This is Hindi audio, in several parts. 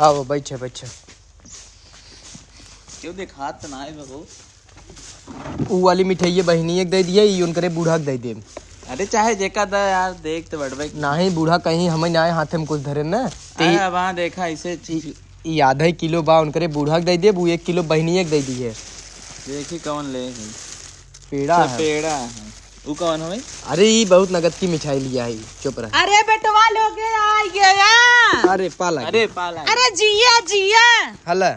आओ बैठे बैठे। क्यों दिखात ना है बहू? ऊ वाली मिठाई बहनी एक दे दिए, ई उनकरे बूढ़ा के दे दे। अरे चाहे जेका दा यार, देख तो बढ़ नहीं बूढ़ा कहीं हमें आए हाथे में कुछ धरे ना अब वहाँ देखा इसे ई आधा किलो बा उनकरे बूढ़ा के दे दे, वो 1 किलो बहनी एक दे दी है। देखी कौन ले पेड़ा है। पेड़ा है वो कौन है? अरे ये बहुत नगद की मिठाई लिया है। चुप रह। अरे बेटवा लोग आ गया। अरे पाला अरे जिया जिया हला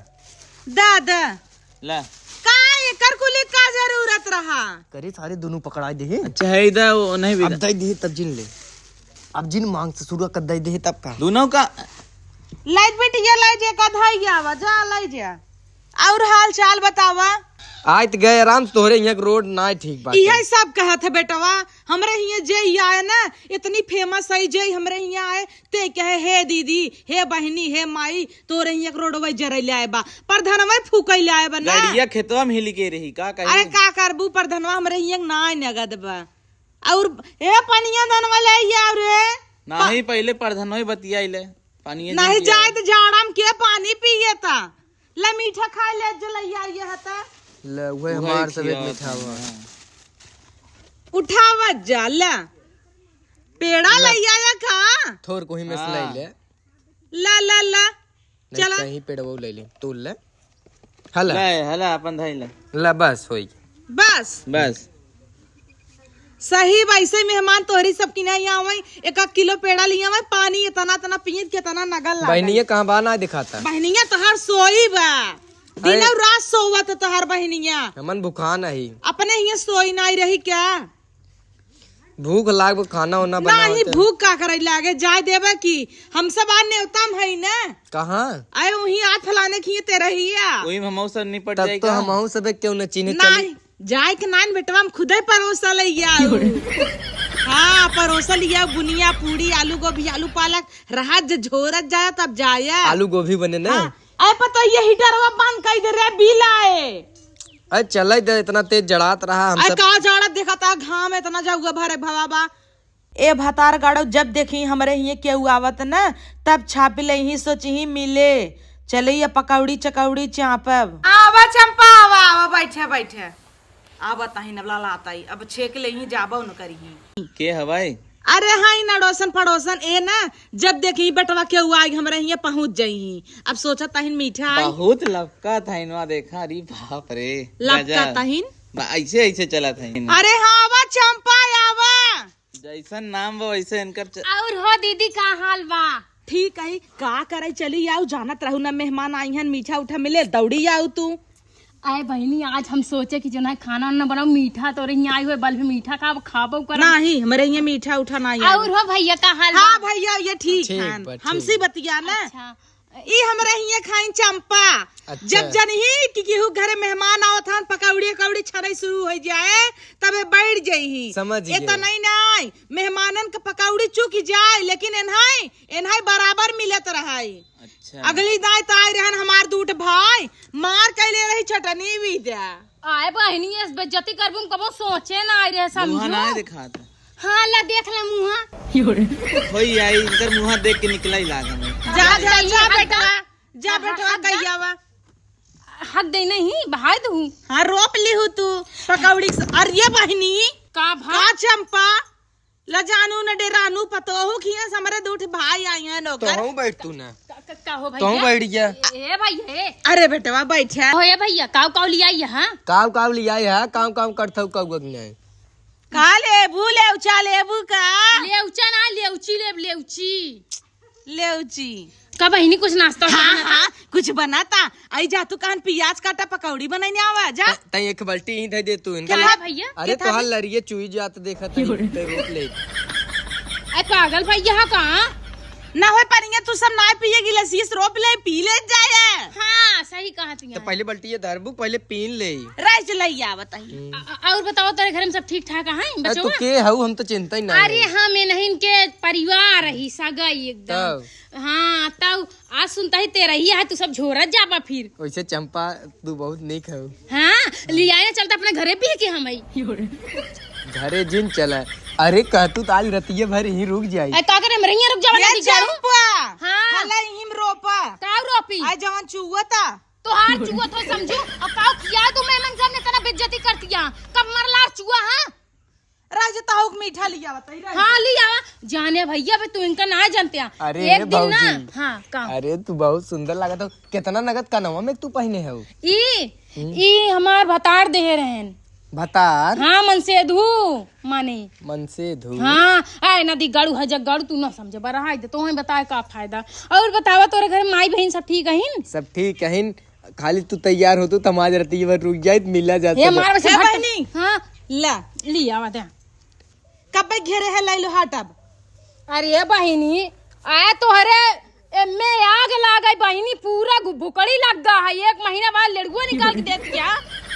दादा ला का एकर कुली का जरूरत रहा? करे सारे दोनों पकड़ा दे। अच्छा है इधर वो नहीं भी अब दे दे तब जिन ले। अब जिन मांग से शुरू कर दे दे तब का दोनों का लाइट बिटिया लाई जे का धाई आवा जा लाई जा। और हाल चाल बतावा। आज तो गए आराम से। तोहरे यहाँ रोड ना ठीक बात यही सब कहत है बेटवा। हमरे यहाँ जे आए ना इतनी फेमस है, जे हमरे यहाँ आए ते कहे हे दीदी हे बहनी हे माई तोरे यहाँ रोडवा जरैले आए बा, प्रधानवा फूकैले आए बा ना। गाड़िया खेतवा में हिल के रही का कहीं? अरे का करबू प्रधानवा हमरे यहाँ ना नगद बा। और ए पनिया धनवा ले और नहीं पहले प्रधान ही बतियाइले पानी नहीं जाए तो जाड़ा में के पानी पिए ता ले मीठा खाए ले जलैया ये हता ले वही हमार सब एक मीठा हुआ उठावत जा ले पेड़ा लैया या खा थोर को ही में से ले ला ला ला चला कहीं पेड़वा ले ले तोल ले। हला हला अपन धाई ले ला बस होई बस सही वैसे मेहमान तोहरी सब की नहीं आवे 1 किलो पेड़ा लिया मैं पानी इतना तना पियत के तना नगल ला। बहनिया कहां बा ना दिखाता? बहनिया तोहर सोई बा दिन और रात सोवत तोहर बहनिया। हमन भूखा नहीं अपने ही सोई नहीं रही क्या? भूख लाग खाना होना बना नहीं भूख का करे लागे जाय देवे की हम सब आज न्योतम है ना। कहां आए वही आज फलाने की तेरा ही वही हमहु सब निपट तब जाएगा। तो हमहु सब क्यों न चिन्ह नहीं जाए के नान बेटवा हम खुदे परोसा लिया। हाँ परोसा लिया बुनिया पूरी आलू गोभी आलू पालक रहा झोरत जाए तब जाया आलू गोभी बने ना। अरे पता ये हीटरवा बंद कर दे रे बिल आए। अरे चल इतना तेज जड़ात रहा हम सब। का जड़ा देखा था घाम इतना जाऊगा भरे भवाबा ए भतार गाड़ो जब देखी हमरे ही केहू आवत न तब छाप ले ही सोच ही मिले चले पकौड़ी चकौड़ी चापब। आवा चंपा आवा बैठे बैठे आवा ताही नबला लाताई अब छेक ले ही जाबो न करी के हवाई। अरे हाई नड़ोसन पड़ोसन ए ना जब देखी बेटवा के हुआ हमरे यहाँ पहुँच जाई। अब सोचा ताहिन मीठा आई बहुत लपका था इनवा देखा। अरे बाप रे लपका ताहिन ऐसे ऐसे चला था। अरे हाँ आवा चंपा आवा जैसन नाम वो वैसे इनकर और हो दीदी का हाल बा? ठीक है का करे चली आओ जानत रहू ना मेहमान आई हन मीठा उठा मिले दौड़ी आओ तू। आए बहनी आज हम सोचे कि जो ना खाना ना बनाओ मीठा तो यहाँ आई हुए बल भी मीठा खाबो कर नहीं हमारे यहाँ मीठा उठा नहीं और हो भैया का हाल? हाँ भैया ये ठीक है हमसे बतिया ना। अच्छा। ई हमरे यहाँ खाई चंपा। अच्छा। जब जनही कि केहू घरे मेहमान आवत हन पकौड़ी कौड़ी छड़े शुरू हो जाए तबे बैठ जाई। समझ गए। तो नहीं मेहमानन के पकौड़ी चुक जाए लेकिन एनहाई बराबर मिलत रहाई। अच्छा अगली दाई ताई रहन हमार दूठ भाई मार कैले रही चटनी भी दे। आए बहनी इस बेइज्जती करबुम कबो सोचे ना आई रे मुहा ना समझो। दिखा था। हाँ ला देख ले मुहा होई आई इनकर मुहा देख के निकला ही लागा में। जा बेटा कैयावा हक दे नहीं भाई दू। हाँ रोप ली हूँ तू पकौड़ी अरे बहनी का का चंपा ल जानू न डेरानू पतोहू खिया हमरे दूठ भाई आई हैं तो नौकर। हूं बैठ तू ना का हो तो हूं भैया? बैठ गया। ए भैया अरे बेटवा बैठा हो ये भैया काव लिया यहाँ काम लिया है काम करथौ कब नहीं का लेबू लेउचा लेबू का लेउचा ना लेउची लेउची का बहनी कुछ नाश्ता हाँ हाँ कुछ बनाता आई जा तू कहन प्याज काटा पकौड़ी बनाने आवा जा। तई एक बाल्टी ही दे तू इनका। क्या है भैया? अरे तो हाल लड़िए चुई जात देखा ते रोक ले। अरे पागल भैया कहाँ ना हो परिया तू सब ना पिएगी लसीस रोप ले पी ले जाए। हाँ सही कहा तू तो पहले बाल्टी ये धरबू पहले पीन ले। रह चलैया बताइए। और बताओ तेरे घर में सब ठीक ठाक है अरे बच्चों? तू के हऊ हम तो चिंता ही ना। अरे हाँ मैं नहीं इनके परिवार ही सगाई एकदम। हाँ तब आज सुनता ही तेरा ही है तू सब झोरत जापा फिर। वैसे चंपा तू बहुत निक हऊ। हाँ लिया चलता अपने घरे भी के हम घरे जिन चला। अरे कहतू तो आज रतिये भर ही रुक जाई। का करे हम रहिए रुक जावा ये चंपा हाँ हला हिम रोपा का टोपी आई जवान चुआ तो हार चुआ तो समझू और काऊ किया तू मेमन सामने तना बेइज्जती करतिया कब मरला चुआ हां राज ताऊ मीठा लिया बताई हाँ लिया जाने भैया बे तू इनका ना जानते हैं अरे एक दिन ना भाऊजी। हाँ काम अरे तू बहुत सुंदर लगा तो कितना नगद का नवा में तू पहने है ई हमार भतार दे रहन भतार हाँ मन से धू माने मन से धू हाँ आए नदी गाड़ू है जग गाड़ू तू ना समझे बड़ा हाय दे तो ही बताए का फायदा और बतावा तोरे घर माई बहन सब ठीक है सब ठीक है खाली तू तैयार हो तो तमाज रहती है रुक जाए मिला जाता ये है। मार बस बहनी हाँ ला लिया आवा दे कब घेरे है लाइलो हाटब अरे बहिनी आए तो हरे एमे आग लागई बहिनी पूरा भुकड़ी लग गा है एक महीना बाद लड़ुआ निकाल के दे दिया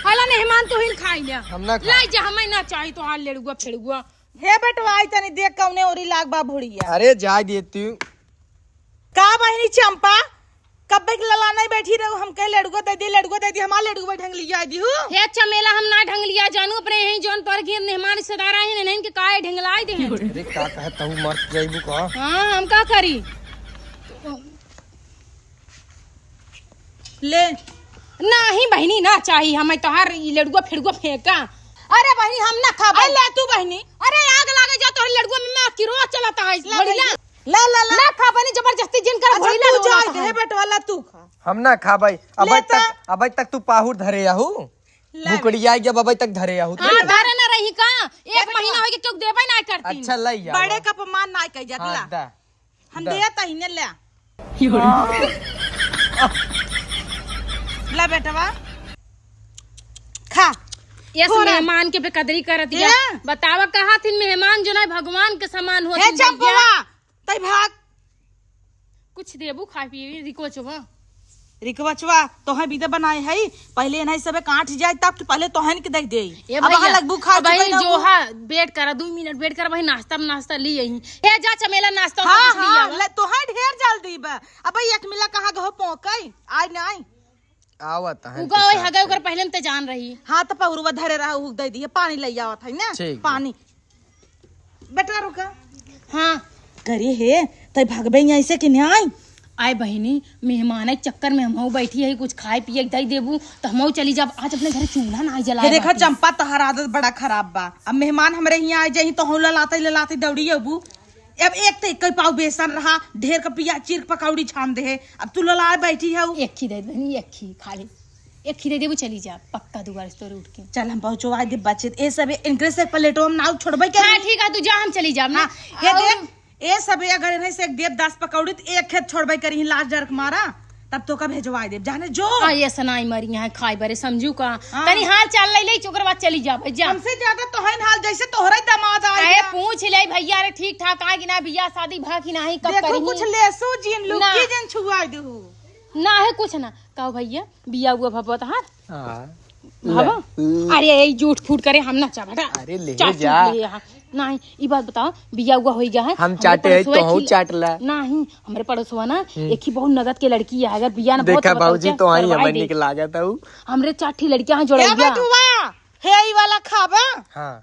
हला मेहमान तो हिन खाई लिया हम ना खा- लाई जा हमें ना चाहिए तो हाल लड़ुआ फेड़ुआ हे बेटवा आई तनी देख कौने ओरी लाग बा भुड़िया अरे जा देती हूँ का बहनी चंपा कब तक लला नहीं बैठी रहो हम कह लड़को दे दी हमारा लड़को ढंग लिया दी हूँ हे चमेला हम ना ढंग लिया जानू अपने यही जोन पर के मेहमान रिश्तेदार आए हैं नहीं के काहे ढंगलाई दे हैं। अरे का कहता हूँ मर जाइबू का हाँ हम का करी ले नहीं बहनी ना चाहिए हमें तोहार लड़ुआ फिड़ुआ फेंका अरे बहनी हम ना खा आई ले तू बहनी अरे आग लागे जा तोहर लड़ुआ में मैं किरो चलाता है भड़िला ला ला ला ना खा बनी जबरदस्ती जिन कर अच्छा भड़िला तू जा हे बेटवा ला तू खा हम ना खा भाई लेता। अब तक तू पाहुर धरे आहू भुकड़िया जब अब तक धरे आहू हां धरे ना रही का एक महीना हो के चौक देबे ना करती अच्छा लई जा बड़े का अपमान ना कह जात ला दा हम दा। दे तहिने ले ला बेटवा खा ये थोड़ा। मेहमान के बेकदरी करत या ये। बतावा कहा थी मेहमान जो ना भगवान के समान हो हे चंपवा तई भाग कुछ देबू खा पी रिको चबा रिकवचवा तोहे बीते बनाए है पहले नहीं सबे काट जाए तब तो पहले तोहन के देख दे ये अब भैया लगबू खा भाई चुकई ना जो है वेट करा 2 मिनट वेट कर भाई नाश्ता में नाश्ता ली यही हे जा चमेला नाश्ता हाँ कुछ लिया हाँ तोहे ढेर जल्दी बा अब एक मिला कहाँ गहो पहुंचई आई नहीं आवत है उगा ओए हगा ओकर पहले में ते जान रही हाँ तो पौरुआ धरे रहा हुक दे दिए पानी ले आवत है ना ठीक। पानी बेटा रुका हाँ करे हे तई भागबे ऐसे कि नहीं आई आए बहिनी मेहमान के चक्कर में हम बैठी है कुछ खाए पिए दई देबू तो हम चली जाब आज अपने घर चूल्हा ना जला हे देखा चंपा तोहर आदत बड़ा खराब बा अब मेहमान हमरे यहाँ आ जाही तो हम ललाते दौड़ी अबू अब एक तो एक पाव बेसन रहा ढेर का पिया चीर पकौड़ी छान दे अब तू लला बैठी है एक खी दे बहनी एक खी खा ले एक खी दे देबू चली जा पक्का दोबारा से उठ के चल हम पहुंचवा दे बच्चे ए सब इनके से प्लेटो हम नाव छोड़बे के हाँ ठीक है तू जा हम चली जाब ना हे देख ए सब अगर इन्हें से एक देव 10 पकौड़ी तो एक खेत छोड़बे करी लास्ट जरक मारा तब तो का भेजवा दे जाने जो ये सनाई मरी यहाँ खाए बरे समझू का हाँ। तनी हाल चाल ले ले चोकर बाद चली जा भैया हमसे ज्यादा तो है हाल जैसे तोहरा दामाद अरे आए पूछ ले भैया रे ठीक ठाक आ कि ना बिया शादी भा कि नहीं कब देखो करी कुछ लेसो जिन ना। लुकी जन छुआ दू ना है कुछ ना कहो भैया बिया हुआ भपत हार हाँ भावा अरे ये झूठ फूट करे हम ना चाहता अरे ले चाट जा। ले यहाँ। नहीं ये बात बताओ बिया हुआ हो गया है हम हमरे चाटे है पड़ोसवा तो हम की- चाटला नहीं हमारे पड़ोसवा ना एक ही बहुत नगद के लड़की है अगर बिया ना बहुत देखा बताओ बाबूजी क्या, तो आई करवाई हमें दे। निकला जाता हूँ हमरे चाठी लड़कियां ए जोड़ा बटुआ हे ई वाला खाबा हाँ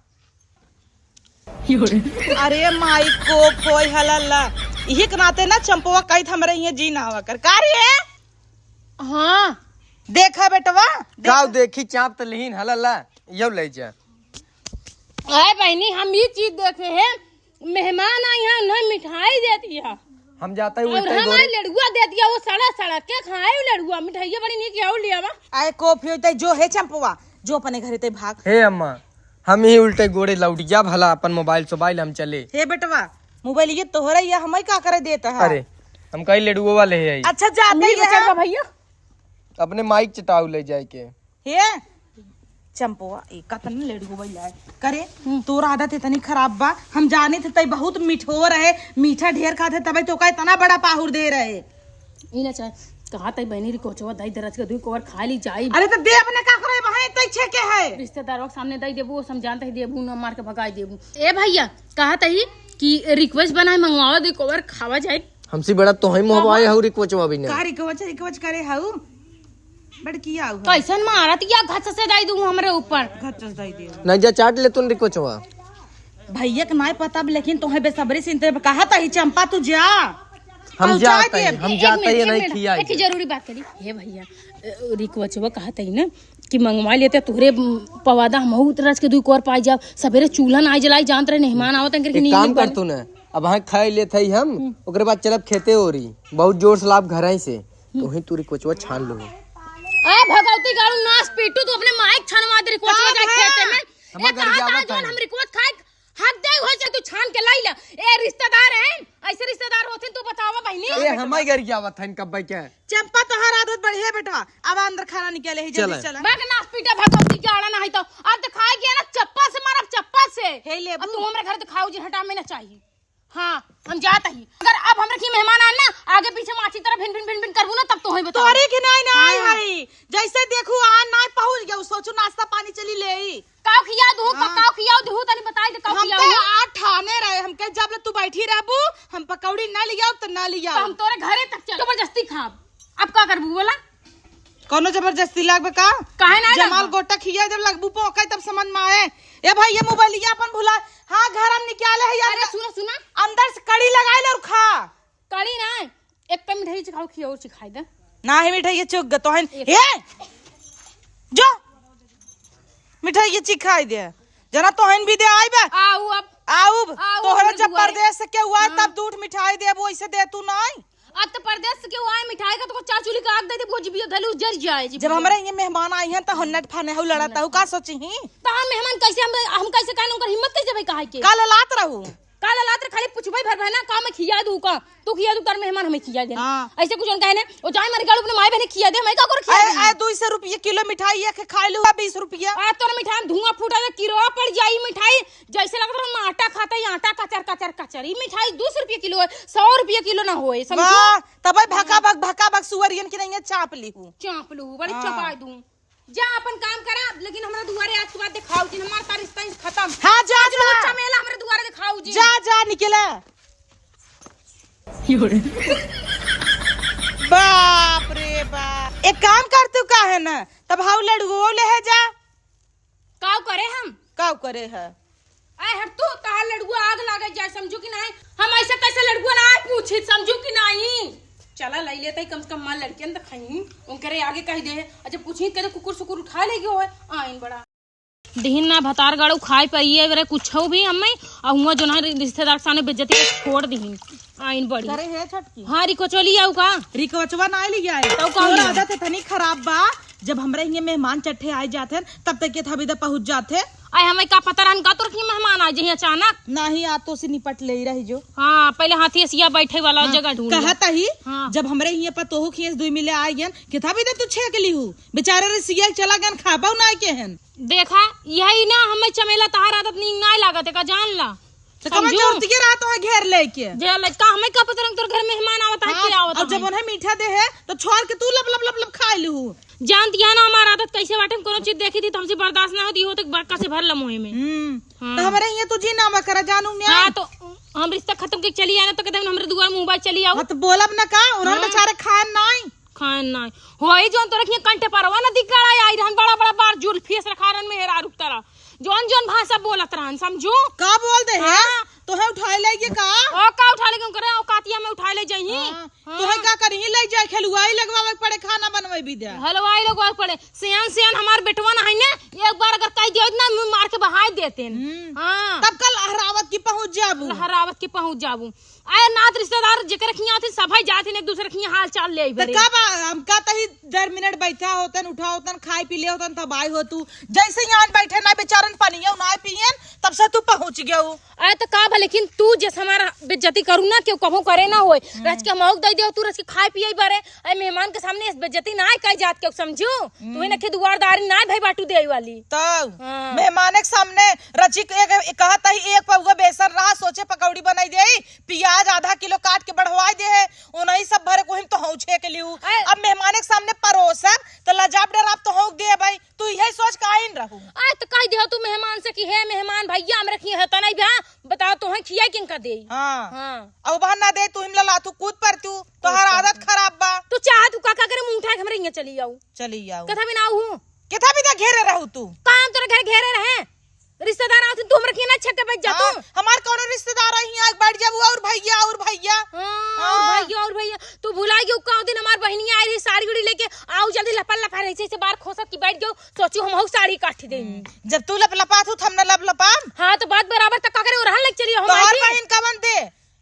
अरे माई को फोय हलला यही के नाते ना चंपवा कही हमरे ये जी ना हवा कर का रे हाँ देखा बेटवा गाँव देखी चाप तो लेहिन हलला यो ले जा अरे बहनी हम ये चीज देखे हैं मेहमान आई हैं उन्हें मिठाई दे दिया हम जाता है और उल्टे हमारे गोरे लड़ुआ दे दिया वो सड़ा सड़ा के खाए वो लड़ुआ मिठाइया बड़ी नहीं किया लिया वा आए को फिर जो है चंपवा जो अपने घरे ते भाग हे अम्मा हम ही उल्टे गोरे लौटिया भला अपन मोबाइल हम चले हे बेटवा मोबाइल ये तोहरा या हमें का करे देता है अरे हम कई लड़ुओ वाले है अच्छा जाते नहीं ही बचा है भैया अपने माइक चटाऊ ले जाए के हे चंपवा एक का तन लड़को बैला करे तोर आदत इतनी खराब बा हम जाने थे तई बहुत मिठो रहे मीठा ढेर खाते तबे तो का इतना बड़ा पाहुर दे रहे इना चाहे कहा तई बहनी री कोचवा दई दरज के दुई कोवर खा ली जाई अरे तो दे अपने का करे वहां तई छे के है रिश्तेदारों के सामने दई देबू समझानते ही देबू न मार के भगाई देबू ए भैया कहा तई कि रिक्वेस्ट बनाए मंगवाओ दुई कोवर खावा जाए हमसे बड़ा तो ही मोबाइल है रिक्वेचवा भी नहीं का रिकवच करे हाउ बड़ किया हु कैसन मारत या घच से दई दूं हमरे ऊपर घटस दई दे नहीं जा चाट ले तुम रिक्वेचवा भैया के नहीं पता लेकिन तुम्हें बेसब्री से इंतजार कहा था ही चंपा तू जा हम जाते हैं नहीं खिया एक जरूरी बात करी हे भैया रिक्वचवा कहत है ना कि मंगवा लेते तोहरे पवादा हमहू रच के 2 कोर पाई जाब सवेरे चूल्हा ना जालाई जानत रहे मेहमान आवत करके एक काम कर तू ना अब हाँ खाए लेते ही हम ओकरे बाद चलब खेते हो रही बहुत जोर से लाभ घर से तो वही तू रिक्वचवा छान लो। ए भगवती गाड़ू नास पीटू तू अपने माइक छानवा दे रिक्वचवा जा खेते में ए कहा जोन हम रिक्वच खाए हक दे हो से तू छान के लाई ला ए रिश्तेदार हैं ऐसे रिश्तेदार होथिन तू बतावा बहनी ए हमाई घर की आवत है कब क्या चंपा तोहार आदत बढ़िया बेटा अब अंदर खाना निकाले ही जल्दी चला बाक नास पीटा भगवती गाड़ा नहीं तो अब तो खाए गया ना चप्पा से मारब चप्पा से हे ले अब तू हमरे घर तो खाऊ जी हटा में ना चाहिए। हाँ हम जाता ही अगर अब हम रखी मेहमान आए ना आगे पीछे माची तरह भिन भिन भिन भिन करबू ना तब तो ही बता तोरे के नहीं हरी जैसे देखू आ ना पहुंच गया सोचू नाश्ता पानी चली ले काव खिया दू काव खिया दू तनी बताई दे काव खिया हम आ ठाने रहे हम कह जब तू बैठी रहबू हम पकौड़ी ना लिया तो ना लिया हम तोरे घरे तक चल जबरदस्ती खाब अब का करबू बोला कोनो जबरदस्ती लागबे का काहे ना जमाल गोटा खिया जब लगबू पोके तब समझ में आए ए भाई ये मोबाइलिया अपन भुला हां घर हम निकाले है अरे सुना अंदर से कड़ी लगाए ले और खा कड़ी ना एक पे मिठाई खाओ खिया और खाई दे ना ही मिठाई ये चुग तो है ए जो मिठाई ये चिखाई दे जना तो हन भी दे आइबे आऊ अब आऊ तोहरा जब परदेश से के हुआ तब दूध मिठाई दे वो ऐसे दे तू नहीं अब तो परदेश से क्यों आए मिठाई का तो चाचुली का आग दे दे भोज भी धलू जर जाए जी जब हमारे ये मेहमान आई हैं तो हन्नट फाने हु लड़ाता हूं का सोची ही तो हम मेहमान कैसे हम कैसे कहन उनकर हिम्मत कैसे भाई काहे के काल लात रहू काला लात्र खाली पुछबै भर भना का मैं खिया दूं का तू खिया दू तार मेहमान हमें खिया दे ऐसे कुछ कहने ओ जाय मारे गाड़ू अपने माई बहन खिया दे मैं का कर खिया दे 200 रुपया किलो मिठाई एक खा लू 20 रुपया आ तोर मिठाई धुआं फूटा दे किलो पड़ जाई मिठाई जैसे लगत रहा आटा खाता है आटा कचर कचर कचर ई मिठाई 200 रुपया किलो है 100 रुपया किलो ना होए समझो तब भका भक सुअरियन की नहीं चाप ली हूं चाप लू बड़ी चपाई दूं जा अपन काम करा लेकिन हमरा दुआरे आज के बाद दिखाओ जी हमार तार रिश्ता खत्म। हां जा अच्छा मेला हमरा दुआरे दिखाओ जी जा निकला बाप रे बाप एक काम कर तू का है ना तब हाउ लड़गो ले है जा काव करे हम काव करे है आए हट तू तार लड़गुआ आग लागे जाए समझू कि नहीं हम ऐसे कैसे लड़गुआ ना पूछी समझू कि नहीं चला लाई लेते ही कम से कम मां लड़कियन तो खाई उनके आगे कह दे अच्छा पूछी के कुकुर सुकुर उठा लेगी हो आइन बड़ा दिहिन ना भतार गाड़ू खाए पाइए अगर कुछ भी हमें और हुआ जो ना रिश्तेदार सामने बेइज्जती छोड़ दिहिन आइन बड़ी करे है छटकी हां रिकोचोली आऊ का रिकोचवा ना लिया है तो का आदत इतनी खराब बा जब हमरे ये मेहमान चट्ठे आए जाते तब तक के थबी दे पहुंच जाते आए हमें का पता रहन का तो रखी मेहमान आ जाए अचानक नहीं आ तो से निपट ले रही जो हां पहले हाथी सिया बैठे वाला जगह ढूंढ कहता ही जब हमरे ये पतोहू खीस दुई मिले आई गन के थबी दे तू छेक ली हूं बेचारे रे सिया चला गन खाबाऊ ना के हन देखा यही ना हमें चमेला तहार आदत नी ना लागत का जान ला समझो के रात है घेर लेके जे लड़का हमें का पता रंग तोर घर मेहमान आवत है के आवत अब जब उन्हें मीठा दे है तो छोड़ के तू लब लब लब लब खा लू जानती है ना हमारा आदत कैसे बाटे कोनो चीज देखी थी तो हमसे बर्दाश्त ना होती हो तो बक्का से भर लमोहे में तो हमारे ये तुझे नाम करा जानू मैं हां तो हम रिश्ता खत्म के चली आना तो कहते हमरे दुआर मोबाइल चली आओ तो बोलब ना का उन्होंने बेचारे खान नहीं होई जोन तो रखिए कंटे परवा ना दिखाड़ा आई रहन बड़ा बड़ा बार जुल्फी से रखारन में हेरा रुकतरा जोन जोन भाषा बोलत रहन समझो का बोल दे है तो है उठा ले ये का ओ का उठा ले करे ओ कातिया में उठा ले जही तो है का करही ले जाए खलुआई लगवावे पड़े खाना बनवाई भी दे हलवाई लगवावे पड़े सियान हमार बेटवा ना है ना एक बार अगर कह दियो ना मार के बहाई देते हां तब कल हरावत की पहुंच जाबू आए नात रिश्तेदार जेकर खिया थे सभाई जाते ने एक दूसरे खिया हाल चाल ले तो कब हम का तही 10 मिनट बैठा होतन उठा होतन खाई पी ले होतन तब आई हो तू जैसे यहां बैठे ना बेचारन पनिया ना पियन तब से तू पहुंच गयो आए तो का लेकिन तू जैसे हमारा बेइज्जती करू ना क्यों कभू करे ना होए रच के मौक दे दे तू रच के खाए पिए बारे ए मेहमान के सामने बेइज्जती ना कई जात के समझू तू ही नखे दुआरदारी ना भाई बाटू देई वाली तब मेहमान के सामने रची एक कहता ही एक पौवा बेसन रहा सोचे पकौड़ी बनाई देई प्याज आधा किलो काट के बढ़वाई दे है उन्हीं सब भरे को हम तो हौछे के लियो अब मेहमान के सामने परोसब तो लजाब डराब तो हो दे भाई तू यही सोच काइन रहू आ तो कह दे तू मेहमान से कि है मेहमान भैया हम रखी है त नहीं भा बताओ तो है खिया किन का दे हां अब बहन ना दे तू हिमला ला तू कूद पर तू तोहर आदत खराब बा तू चाह तू का करे मुंह उठा के हमरे यहां चली आओ कथा भी ना हूं कथा भी दा घेरे रहू तू काम तोरे घर घेरे रहे रिश्तेदार आते तू हमरे के ना छक्के बैठ जा तू हमार कोनो रिश्तेदार ही आ बैठ जाबू और भैया और भैया बैठ जाओ सोची हम साड़ी काट देंगी। जब तू लपलपा तू हम न लपलपाम। हाँ तो बात बराबर तक करे रहन लग चलिए हम तोहर बहन का बन दे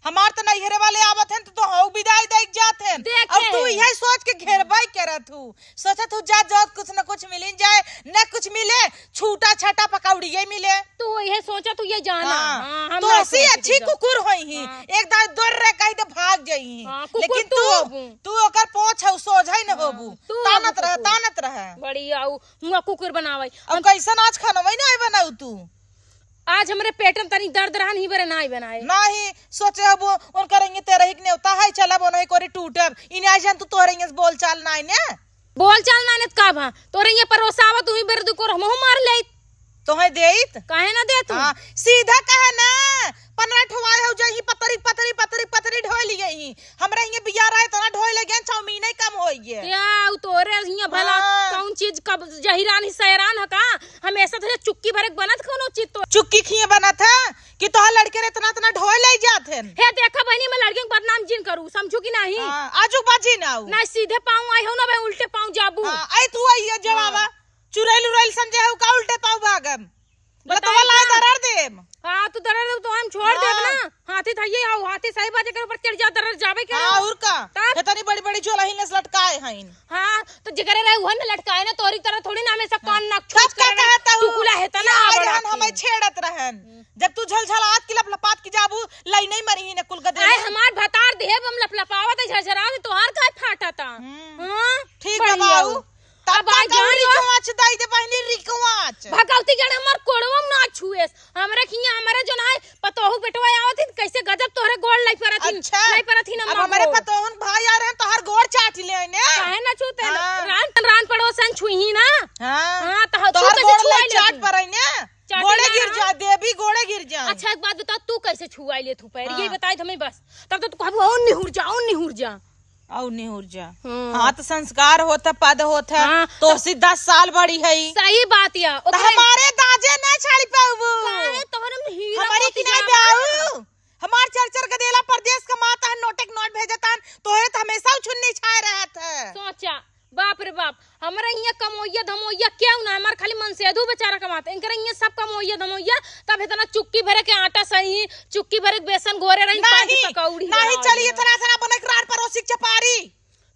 हमार तो नैहरे वाले आवत हैं तो हो विदाई देख जात हैं। अब तू यही सोच के घेरबाई करत हूँ सोचा तू जा कुछ न कुछ मिल जाए न कुछ मिले छूटा छाटा पकौड़िये मिले। तू ये सोचा तू ये जाना। हाँ, तो ऐसी अच्छी कुकुर होई ही एक दाई दौड़ रे कहीं तो भाग जाई। लेकिन तू ओकर पोछ है सोझाई न होबू तानत रह बड़ी आऊ हुआ कुकुर बनावे। अब कैसन आज खाना वही नहीं बनाऊ तू आज हमारे पेट में तनी दर्द रहा नहीं बरे नहीं बनाए नहीं सोचे अब उनका रहेंगे तेरा ही होता है चला वो नहीं कोरी टूटब इन आज तू तो रहेंगे बोल चाल नहीं ने बोल चाल ना का भा तो रहेंगे परोसा आवा तू ही बेर दुको हमहु मार ले तो है देत काहे ना दे तू। सीधा कहे ना 15 ठवाए हो जाई पतरी पतरी पतरी पतरी ढोई लिए ही हमरा हिये बिया रहे तना ढोई ले गए चाउमीन ही कम होई है या तोरे हिया भला कौन चीज कब जहिरान ही सैरान ह का हमेशा तो चुक्की भरक बनत कोनो चीज तो चुक्की खिए बनत है कि तोह लड़के रे इतना इतना ढोई ले जात हैं। हे देखा बहनी मैं लड़के के बदनाम जिन करू समझू कि नहीं। आजू बाजी ना ना सीधे पाऊं आई हो ना भाई उल्टे पाऊं जाबू। आई तू आई जवाबा चुरैल उरैल समझे हो का उल्टे पाऊ भागम बतावा ला दरर देम। हां तू दरर तो हम छोड़ देब ना हाथी थइए आओ हाथी सही बात के ऊपर चढ़ जा दरर जाबे के। हां और का इतनी बड़ी बड़ी झोला ही ने लटकाए हईन। हां तो जिगरे रहे हुन लटकाए ना तोरी तरह थोड़ी ना हमेशा कान नाक छुप कर टुकुला है तना रहन हमें छेड़त रहन जब तू झलझलात की लपलपात की जाबू लाई नहीं मरी ही ने कुल गदे आए हमार भतार देब हम लपलपावत झरझरावे तोहार का फाटाता। हां ठीक है बाऊ अब आ जानी रिकवाच दाई दे पहले रिकवाच भगवती जण हमर कोड़वम ना छुएस हमरा खिया हमरा जन है पतोहू बेटवा आवत कैसे गजब तोहरे गोड़ लाई परथिन लाई परथिन अब हमारे पतोहन भाई आ रहे हैं तोहर गोड़ चाट ले ने काहे ना छूते रान पड़ोसन छुई ना। हां तो तोहर गोड़ लाई चाट परई ने गोड़े गिर जा देवी गोड़े गिर जा। अच्छा एक बात बता तू कैसे छुआई ले तू पैर ये बताई हमें बस तब तो तू कहबो और निहुर जा औ निहुर जा। हाँ तो संस्कार होता पद होता तो 10 साल बड़ी है सही बात या तो हमारे दाजे न छाड़ी पाऊ हमारी की नहीं पाऊ हमार चरचर गदेला प्रदेश का माता नोटक नोट भेजता तोहे तो हमेशा छुन्नी छाए रहत है। सोचा बाप रे बाप हमरा हिया कमोइया धमोइया क्यों ना हमार खाली मन से अधू बेचारा कमाते इनकर हिया सब कमोइया धमोइया तब इतना चुक्की भरे के आटा सही चुक्की भरे के बेसन घोरे रही पानी पकौड़ी नहीं चली इतना इतना बने रात परोसी चपारी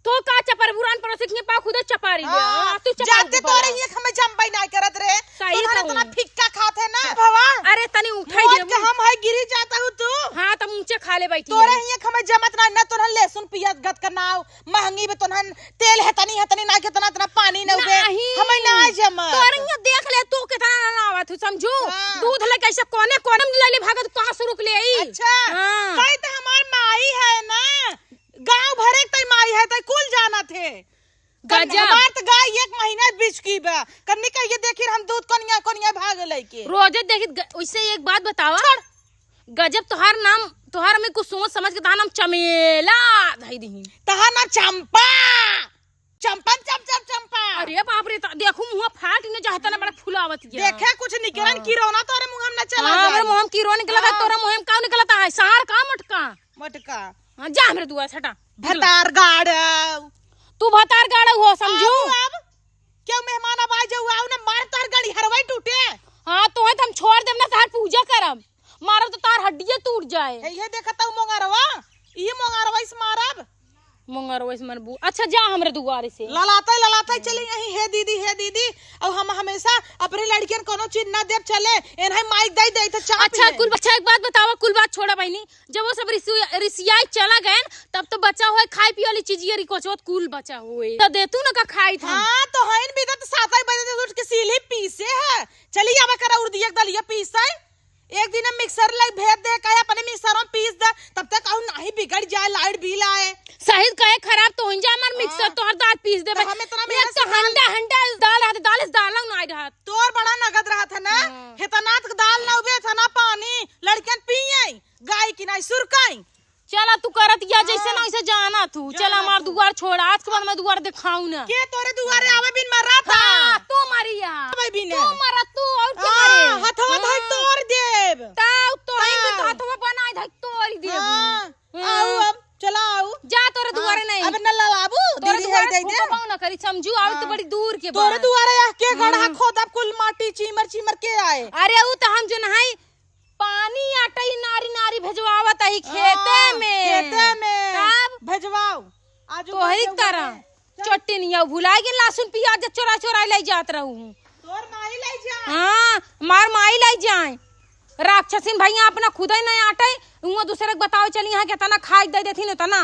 तो का चपर बुरान परोसी के पा खुद चपारी ले तू जाते तो रही है हमें जंबाई नहीं करत रे सही इतना फिक्का खाते ना भवा अरे तनी उठाई दे हम है गिरी जाता हूं तू। हां तुम ऊंचे खा ले बैठी तो रही है हमें जमत ना तोहन लहसुन प्याज गत करनाओ महंगी में तोहन तेल है तनी ना कितना इतना पानी न उबे हमें ना जमा तो रही देख ले तू कितना लावा तू समझू दूध ले कैसे कोने कोने ले ले भागत कहां से रुक ले आई। अच्छा कई तो हमार माई है ना गांव भरे तई माई है तई कुल जाना थे गजब हमार तो गाय 1 महीना बीच की बा कन्नी का ये देखिर हम दूध कोनिया भाग लेके रोजे देखित वैसे एक बात बतावा गजब तोहार नाम तोहार में कुछ सोच समझ के तोहार नाम चमेला धई दही तहार नाम चंपा चंपा चंपा। अरे बाप रे देखो मुंह फाट ने चाहता ना बड़ा फुलावत गया देखे कुछ निकरन की रोना तोरे मुंह में ना चला हां हमरे मुंह में की रो निकला तोरा मुंह में का निकलता है सार का मटका हां जा हमरे दुआ छटा भतार गाड़ तू भतार गाड़ हो समझू अब क्यों मेहमान अब आ जाऊ आओ ना मार तार गाड़ी हरवाई टूटे। हां तो है हम छोड़ देब ना तार पूजा करब मारब तो तार हड्डियां टूट जाए ये देखता हूं मोंगरवा ये मोंगरवा इस मारब मंगर वैस मरबू। अच्छा जा हमरे दुआरे से ललाता चले यही है दीदी और हम हमेशा अपने लड़कियन कोनो चीज ना देव चले एनहे माइक दई दई त चाह। अच्छा कुल बच्चा एक बात बतावा कुल बात छोड़ा बहनी जब वो सब रिसियाई चला गए तब तो बच्चा होए खाई पिए वाली चीज ये रिकोचोत कुल बच्चा होए तो देतू ना का खाई था। हां तो हइन बिदत 7 बजे उठ के सीली पीसे है चली आवे करा उर्दी एक दलिया पीसे एक दिन मिक्सर लाई भेज दे कहे अपने मिक्सर में पीस दे तब तक कहूं नहीं बिगड़ जाए लाइट बिल आए सही कहे खराब तो हो जाए हमार मिक्सर तोहर दाल पीस दे हम इतना मेहनत तो हंडा दाल ना आई रहा तोर बड़ा नगद रहा था ना हेतनात दाल ना उबे था ना पानी लड़कन पिए गाय की नहीं सुरकाई चला तू करत या जैसे ना वैसे जाना तू चला हमार दुआर छोड़ आज के बाद मैं दुआर दिखाऊं ना के तोरे दुआरे आवे बिन मरा था तू मारिया आवे बिन तू मरा तू और क्या करे हथवा धइ तोड़ देब ताऊ तो ही तो हथवा बनाई धइ तोड़ देब आओ अब चला आओ जा तोरे दुआरे नहीं अब न लाबू दीदी है कह दे फूका ना करी समझू आवे तो बड़ी दूर के तोरे बात। दुआरे आ के गढ़ा खोदा कुल माटी चीमर चीमर के आए। अरे वो तो हम जो नहाई पानी आटा नारी नारी भेजवावत है खेते में तब भेजवाओ आज तो ही तरह चोटी नहीं भुला के लहसुन प्याज चोरा चोरा ले जात रहूं। तोर माई लाई जा। हाँ मार माई लाई जाए राक्षसीन भैया अपना खुद ही नहीं आटे वो दूसरे के बताओ चली यहाँ के तना खाई दे देती न तना